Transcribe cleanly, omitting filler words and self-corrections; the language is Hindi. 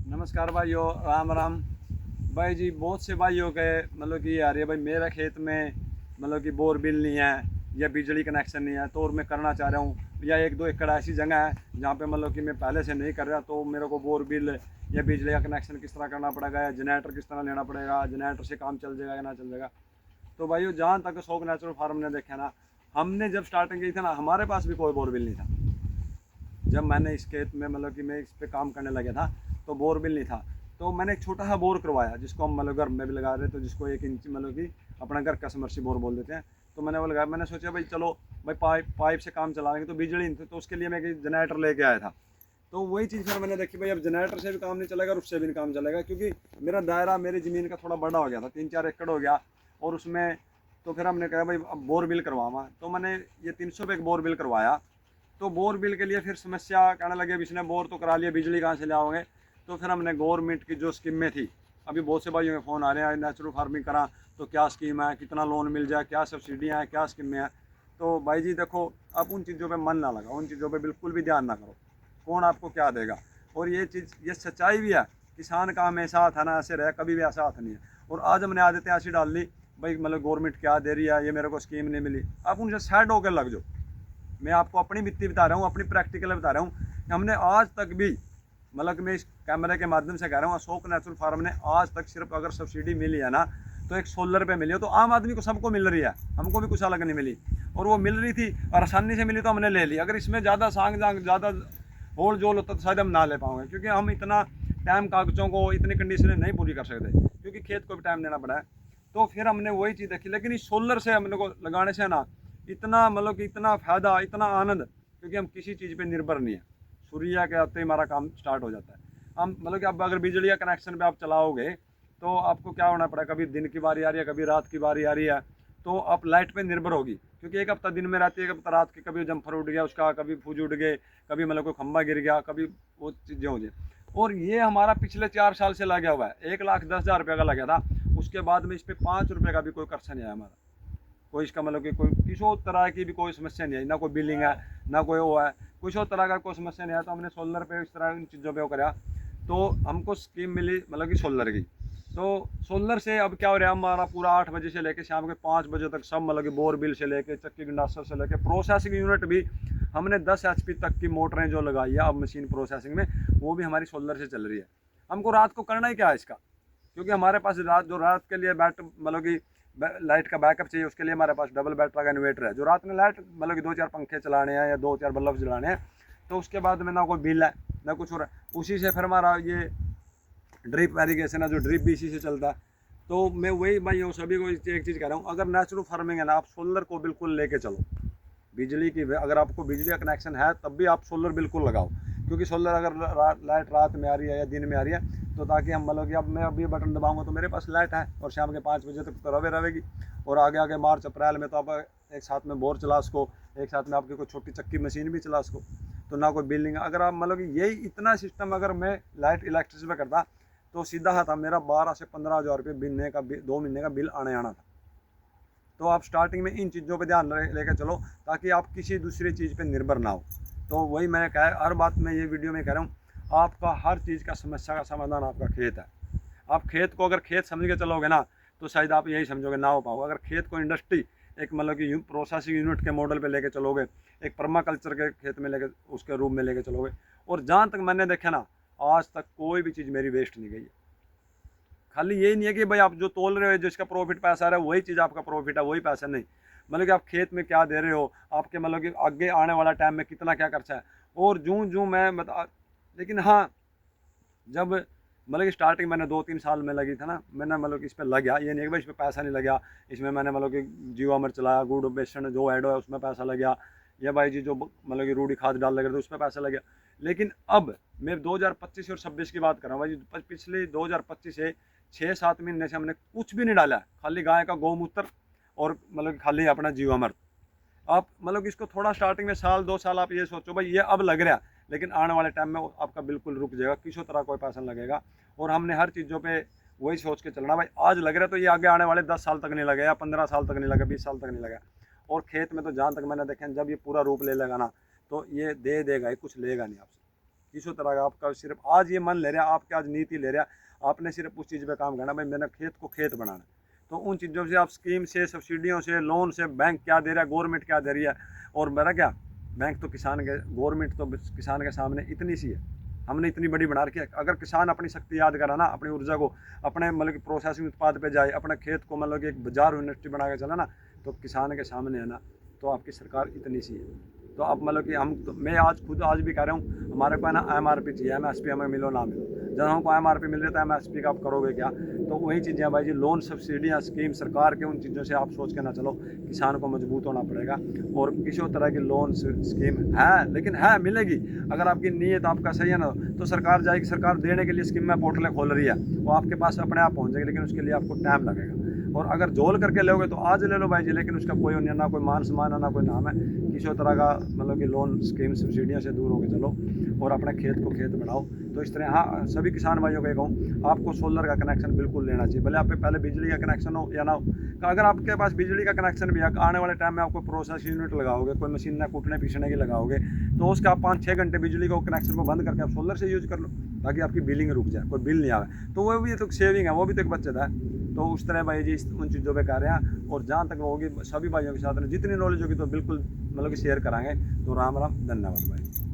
नमस्कार भाइयों, राम राम। भाई जी, बहुत से भाइयों के मतलब कि आ रही है भाई, मेरा खेत में मतलब कि बोरबिल नहीं है या बिजली कनेक्शन नहीं है, तो और मैं करना चाह रहा हूँ, या एक दो एकड़ ऐसी जगह है जहाँ पे मतलब कि मैं पहले से नहीं कर रहा, तो मेरे को बोरबिल या बिजली का कनेक्शन किस तरह करना पड़ेगा या जनरेटर किस तरह लेना पड़ेगा, जनरेटर से काम चल जाएगा या ना चल जाएगा। तो भाइयों, जहाँ तक शौक नेचुरल फार्म ने देखा ना, हमने जब स्टार्टिंग की थी ना, हमारे पास भी कोई बोरबिल नहीं था। जब मैंने इस खेत में मतलब कि मैं इस पे काम करने लगा था, तो बोरबिल नहीं था। तो मैंने एक छोटा सा बोर करवाया, जिसको हम मतलब घर में भी लगा रहे, तो जिसको 1 इंच मतलब कि अपना घर का समर्सी बोर बोल देते हैं। तो मैंने वो लगाया। मैंने सोचा भाई चलो भाई, पाइप पाइप से काम चलाएंगे, तो बिजली नहीं थी, तो उसके लिए मैं एक जनरेटर लेके आया था। तो वही चीज़ फिर मैंने देखी भाई, अब जनरेटर से भी काम नहीं चलेगा और उससे भी नहीं काम चलेगा, क्योंकि मेरा दायरा मेरी ज़मीन का थोड़ा बड़ा हो गया था, 3-4 एकड़ हो गया। और उसमें तो फिर हमने कहा भाई अब बोर बिल करवावा, तो मैंने ये 300 पे एक बोर बिल करवाया। तो बोर बिल के लिए फिर समस्या कहने लगे, अब इसने बोर तो करा लिया, बिजली कहाँ से लाओगे। तो फिर हमने गवर्नमेंट की जो स्कीमें थी, अभी बहुत से भाइयों के फ़ोन आ रहे हैं नेचुरल फार्मिंग करा, तो क्या स्कीम है, कितना लोन मिल जाए, क्या सब्सिडियाँ हैं, क्या स्कीमें हैं। तो भाई जी देखो, आप उन चीज़ों पे मन ना लगाओ, उन चीज़ों पे बिल्कुल भी ध्यान ना करो। कौन आपको क्या देगा। और ये चीज़, ये सच्चाई भी है, किसान का हमेशा हाथ है ना, ऐसे रहे, कभी भी ऐसा हाथ नहीं है। और आज हमने आदतें ऐसी डाल ली भाई, मतलब गवर्नमेंट क्या दे रही है, ये मेरे को स्कीम नहीं मिली, आप उनसे साइड होकर लग जाओ। मैं आपको अपनी बीती बता रहा हूँ, अपनी प्रैक्टिकल बता रहा हूँ। हमने आज तक भी मतलब कि मैं इस कैमरे के माध्यम से कह रहा हूँ, अशोक नेचुरल फार्म ने आज तक सिर्फ अगर सब्सिडी मिली है ना, तो एक सोलर पे मिली है। तो आम आदमी को सबको मिल रही है, हमको भी कुछ अलग नहीं मिली। और वो मिल रही थी और आसानी से मिली, तो हमने ले ली। अगर इसमें ज़्यादा सांग जांग ज़्यादा होल जोल होता तो शायद हम ना ले पाओगे, क्योंकि हम इतना टाइम कागजों को इतनी कंडीशनें नहीं पूरी कर सकते, क्योंकि खेत को भी टाइम देना पड़ा है। तो फिर हमने वही चीज़ देखी, लेकिन इस सोलर से हम लोग को लगाने से ना, इतना मतलब कि इतना फ़ायदा, इतना आनंद, क्योंकि हम किसी चीज़ पे निर्भर नहीं है। सूर्य के आते ही हमारा काम स्टार्ट हो जाता है। हम मतलब कि अब अगर बिजली का कनेक्शन पे आप चलाओगे, तो आपको क्या होना पड़ा, कभी दिन की बारी आ रही है, कभी रात की बारी आ रही है, तो आप लाइट पे निर्भर होगी, क्योंकि एक हफ्ता दिन में रहती है, एक हफ्ता रात की, कभी जम्फर उड़ गया उसका, कभी फूज उड़ गए, कभी मतलब कोई खंबा गिर गया, कभी वो चीज़ें हो जाए। और ये हमारा पिछले 4 साल से लगा हुआ है, 1,10,000 रुपये का लगा था। उसके बाद में इस पर 5 रुपये का भी कोई खर्चा नहीं आया हमारा। कोई इसका मतलब कि कोई किसी और तरह की भी कोई समस्या नहीं आई, ना कोई बिलिंग है, ना कोई वो है, कुछ और तरह का कोई समस्या नहीं आया। तो हमने सोलर पे इस तरह इन चीज़ों पे वो करा, तो हमको स्कीम मिली मतलब कि सोलर की। तो सोलर से अब क्या हो रहा है, हमारा पूरा 8 बजे से लेकर शाम के 5 बजे तक सब मतलब कि बोर बिल से लेके चक्की गंडासर से लेके प्रोसेसिंग यूनिट भी, हमने 10 HP तक की मोटरें जो लगाई है अब मशीन प्रोसेसिंग में, वो भी हमारी सोलर से चल रही है। हमको रात को करना ही क्या है इसका, क्योंकि हमारे पास रात के लिए बैट मतलब कि लाइट का बैकअप चाहिए, उसके लिए हमारे पास डबल बैटरी का इन्वर्टर है, जो रात में लाइट मतलब कि 2-4 पंखे चलाने हैं या 2-4 बल्ब जलाने हैं। तो उसके बाद में ना कोई बिल है, ना कुछ हो रहा है। उसी से फिर हमारा ये ड्रिप एरीगेशन है, जो ड्रिप भी इसी से चलता है। तो मैं ये सभी को एक चीज़ कह रहा हूँ, अगर नेचुरल फार्मिंग है ना, आप सोलर को बिल्कुल लेके चलो। बिजली की, अगर आपको बिजली का कनेक्शन है तब भी आप सोलर बिल्कुल लगाओ, क्योंकि सोलर अगर लाइट रात में आ रही है या दिन में आ रही है, तो ताकि हम मतलब कि अब मैं अभी बटन दबाऊंगा तो मेरे पास लाइट है, और शाम के 5 बजे तक तो रवे रहेगी। और आगे आगे मार्च अप्रैल में तो आप एक साथ में बोर चला उसको, एक साथ में आपकी कोई छोटी चक्की मशीन भी चला उसको, तो ना कोई बिलिंग। अगर आप मतलब कि यही इतना सिस्टम अगर मैं लाइट इलेक्ट्रिसिटी में करता, तो सीधा था मेरा 12 से 15 हज़ार रुपये महीने का 2 महीने का बिल आने आना था। तो आप स्टार्टिंग में इन चीज़ों पे ध्यान लेकर चलो, ताकि आप किसी दूसरी चीज़ पे निर्भर ना हो। तो वही मैंने कहा, हर बात में ये वीडियो में कह रहा हूँ, आपका हर चीज़ का समस्या का समाधान आपका खेत है। आप खेत को अगर खेत समझ के चलोगे ना, तो शायद आप यही समझोगे ना हो पाओगे। अगर खेत को इंडस्ट्री, एक मतलब कि प्रोसेसिंग यूनिट के मॉडल पे लेके चलोगे, एक पर्माकल्चर के खेत में लेके उसके रूप में लेके चलोगे, और जहाँ तक मैंने देखा ना, आज तक कोई भी चीज़ मेरी वेस्ट नहीं गई है। खाली यही नहीं है कि भाई आप जो तोल रहे हो, जिसका प्रॉफिट पैसा आ रहा है वही चीज़ आपका प्रॉफिट है, वही पैसा नहीं। मतलब कि आप खेत में क्या दे रहे हो, आपके मतलब कि आगे आने वाला टाइम में कितना क्या खर्चा है। और जूँ जूँ मैं बता, लेकिन हाँ, जब मतलब कि स्टार्टिंग मैंने 2-3 साल में लगी था ना, मैंने मतलब कि इस पर लग गया, ये नहीं कि भाई इस पर पैसा नहीं लगा। इसमें मैंने मतलब कि जीवामृत चलाया, गुड़ बेसन जो ऐड है उसमें पैसा लग गया, या भाई जी जो मतलब कि रूढ़ी खाद डाल लगे तो उसमें पैसा लग गया। लेकिन अब मैं 2025 और 26 की बात कर रहा हूँ भाई जी, पिछले 2025 से 6-7 महीने से हमने कुछ भी नहीं डाला है, खाली गाय का गौमूत्र और मतलब कि खाली अपना जीवामृत। आप मतलब कि इसको थोड़ा स्टार्टिंग में 1-2 साल आप ये सोचो भाई ये अब लग रहा है, लेकिन आने वाले टाइम में आपका बिल्कुल रुक जाएगा, किसी तरह कोई पैसा नहीं लगेगा। और हमने हर चीज़ों पे वही सोच के चलना भाई, आज लग रहा है तो ये आगे आने वाले 10 साल तक नहीं लगेगा, या 15 साल तक नहीं लगेगा, 20 साल तक नहीं लगेगा। और खेत में तो जहाँ तक मैंने देखा, जब ये पूरा रूप ले लेगा ना, तो ये दे देगा ही, कुछ लेगा नहीं आपसे। किसी तरह का आपका सिर्फ आज ये मन ले रहा, आपके आज नीति ले रहा, आपने सिर्फ उस चीज़ पे काम करना, भाई मैंने खेत को खेत बनाना। तो उन चीज़ों से आप स्कीम से, सब्सिडियों से, लोन से, बैंक क्या दे रहा है, गवर्नमेंट क्या दे रही है, और मेरा क्या, बैंक तो किसान के, गवर्नमेंट तो किसान के सामने इतनी सी है, हमने इतनी बड़ी बना रखी है। अगर किसान अपनी शक्ति याद करा ना, अपनी ऊर्जा को अपने मतलब कि प्रोसेसिंग उत्पाद पे जाए, अपने खेत को मतलब कि एक बाजार यूनिवर्सिटी बना के चला ना, तो किसान के सामने है ना, तो आपकी सरकार इतनी सी है। तो आप मतलब कि हम तो, मैं आज खुद आज भी कह रहा हूँ, हमारे को है ना MRP चाहिए, MSP हमें मिलो ना मिलो। जब हमको MRP मिल रही है तो MSP का आप करोगे क्या? तो वही चीज़ें भाई जी, लोन, सब्सिडियाँ, स्कीम सरकार के, उन चीज़ों से आप सोच के ना चलो, किसान को मजबूत होना पड़ेगा। और किसी तरह की लोन स्कीम है, लेकिन है मिलेगी, अगर आपकी नीयत आपका सही है ना, तो सरकार जाएगी, सरकार देने के लिए स्कीम में पोर्टलें खोल रही है, वो आपके पास अपने आप पहुँच जाएगी, लेकिन उसके लिए आपको टाइम लगेगा। और अगर झोल करके लोगे तो आज ले लो भाई जी, लेकिन उसका कोई ना कोई मान सम्मान है, ना कोई नाम है। किसी तरह का मतलब कि लोन, स्कीम, सब्सिडियों से दूर होकर चलो और अपने खेत को खेत बनाओ। तो इस तरह हाँ, सभी किसान भाइयों को कहूँ, आपको सोलर का कनेक्शन बिल्कुल लेना चाहिए, भले आप पे पहले बिजली का कनेक्शन हो या ना हो। अगर आपके पास बिजली का कनेक्शन भी है, आने वाले टाइम में आपको प्रोसेस यूनिट लगाओगे, कोई मशीन ना कूटने पीसने की लगाओगे, तो उसका आप 5-6 घंटे बिजली को कनेक्शन को बंद करके आप सोलर से यूज कर लो, ताकि आपकी बिलिंग रुक जाए, कोई बिल नहीं आवे। तो वो भी तो सेविंग है, वो भी तो एक बचत है। तो उस तरह भाई जी उन चीज़ों पे कर रहे हैं। और जहाँ तक होगी सभी भाइयों के साथ जितनी नॉलेज होगी तो बिल्कुल मतलब कि शेयर कराएंगे। तो राम राम, धन्यवाद भाई।